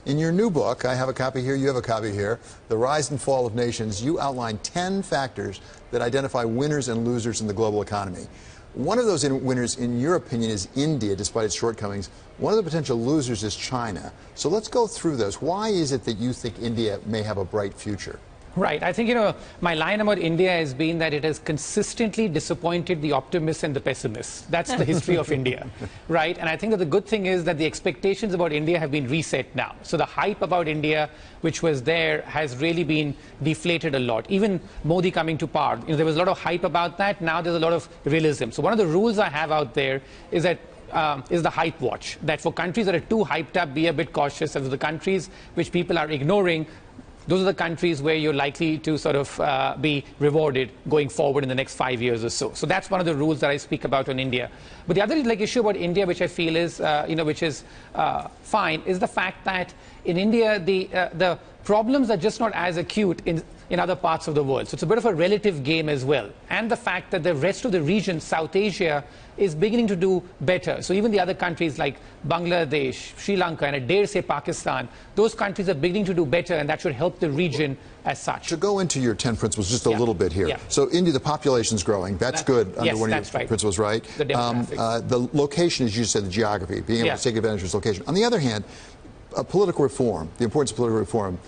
In your new book, I have a copy here, you have a copy here, The Rise and Fall of Nations, you outline 10 factors that identify winners and losers in the global economy. One of those winners, in your opinion, is India, despite its shortcomings. One of the potential losers is China. So let's go through those. Why is it that you think India may have a bright future? Right. I think, my line about India has been that it has consistently disappointed the optimists and the pessimists. That's the history of India, right? And I think that the good thing is that the expectations about India have been reset now. So the hype about India, which was there, has really been deflated a lot. Even Modi coming to power, there was a lot of hype about that. Now there's a lot of realism. So one of the rules I have out there is that is the hype watch, that for countries that are too hyped up, be a bit cautious. And for the countries which people are ignoring, those are the countries where you're likely to sort of be rewarded going forward in the next 5 years or so. So that's one of the rules that I speak about on India. But the other issue about India, which I feel is, which is fine, is the fact that in India, the problems are just not as acute in other parts of the world. So it's a bit of a relative game as well. And the fact that the rest of the region, South Asia, is beginning to do better. So even the other countries like Bangladesh, Sri Lanka, and I dare say Pakistan, those countries are beginning to do better, and that should help the region as such. To go into your 10 principles just a little bit here. So India, the population's growing. That's good under one of your principles, right? The demographics. The location, as you said, the geography, being able to take advantage of its location. On the other hand, political reform, the importance of political reform.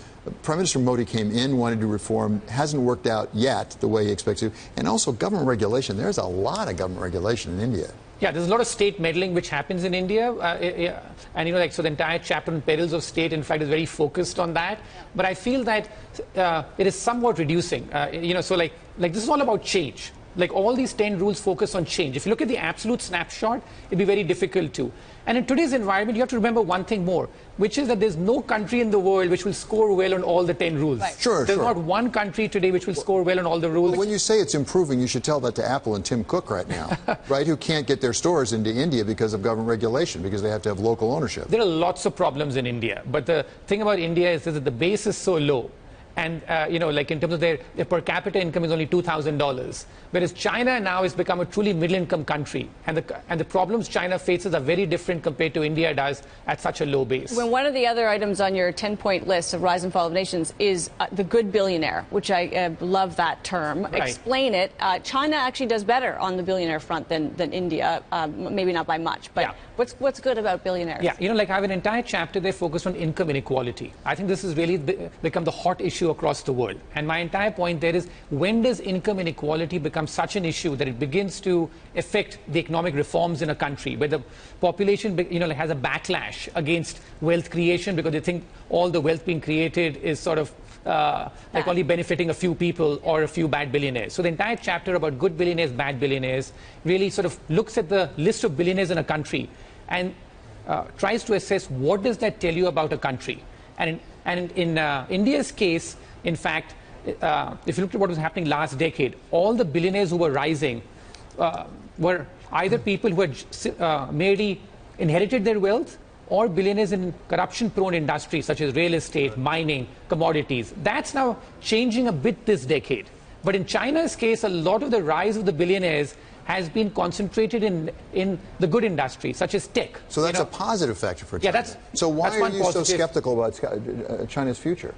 Prime Minister Modi came in, wanted to reform, hasn't worked out yet the way he expects to. And also government regulation. There's a lot of government regulation in India. Yeah, there's a lot of state meddling which happens in India. And, so the entire chapter on perils of state, in fact, is very focused on that. But I feel that it is somewhat reducing. So this is all about change. Like all these 10 rules focus on change. If you look at the absolute snapshot, it'd be very difficult to. And in today's environment, you have to remember one thing more, which is that there's no country in the world which will score well on all the 10 rules. Right. There's not one country today which will score well on all the rules. Well, when you say it's improving, you should tell that to Apple and Tim Cook right now, right, who can't get their stores into India because of government regulation, because they have to have local ownership. There are lots of problems in India. But the thing about India is that the base is so low. And, in terms of their per capita income is only $2,000. Whereas China now has become a truly middle-income country. And the problems China faces are very different compared to India does at such a low base. When one of the other items on your 10-point list of Rise and Fall of Nations is the good billionaire, which I love that term. Right. Explain it. China actually does better on the billionaire front than India, maybe not by much. But what's good about billionaires? Yeah, I have an entire chapter there focused on income inequality. I think this has really become the hot issue across the world. And my entire point there is, when does income inequality become such an issue that it begins to affect the economic reforms in a country, where the population has a backlash against wealth creation because they think all the wealth being created is sort of only benefiting a few people or a few bad billionaires. So the entire chapter about good billionaires, bad billionaires really sort of looks at the list of billionaires in a country and tries to assess what does that tell you about a country. And in India's case, in fact, if you look at what was happening last decade, all the billionaires who were rising were either people who had merely inherited their wealth or billionaires in corruption-prone industries such as real estate, mining, commodities. That's now changing a bit this decade. But in China's case, a lot of the rise of the billionaires has been concentrated in the good industries, such as tech. So that's a positive factor for China. So why are you so skeptical about China's future?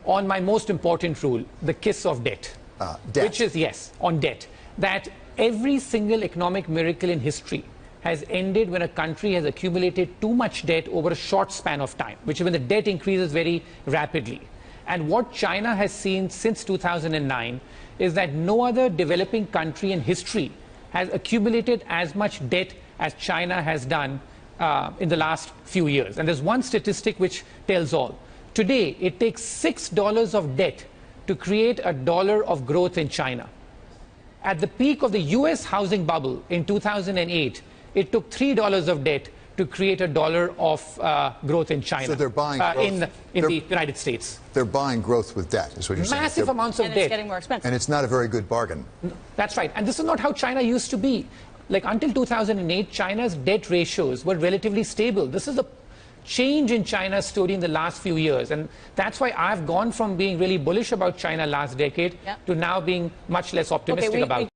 On my most important rule, the kiss of debt. Debt. Which is, on debt. That every single economic miracle in history has ended when a country has accumulated too much debt over a short span of time, which is when the debt increases very rapidly. And what China has seen since 2009 is that no other developing country in history has accumulated as much debt as China has done in the last few years. And there's one statistic which tells all. Today, it takes $6 of debt to create $1 of growth in China. At the peak of the US housing bubble in 2008, it took $3 of debt to create $1 of growth in China. So they're buying growth. In the United States. They're buying growth with debt, is what you're saying. Massive amounts of debt. And it's getting more expensive. And it's not a very good bargain. That's right. And this is not how China used to be. Like until 2008, China's debt ratios were relatively stable. This is a change in China's story in the last few years. And that's why I've gone from being really bullish about China last decade to now being much less optimistic about it.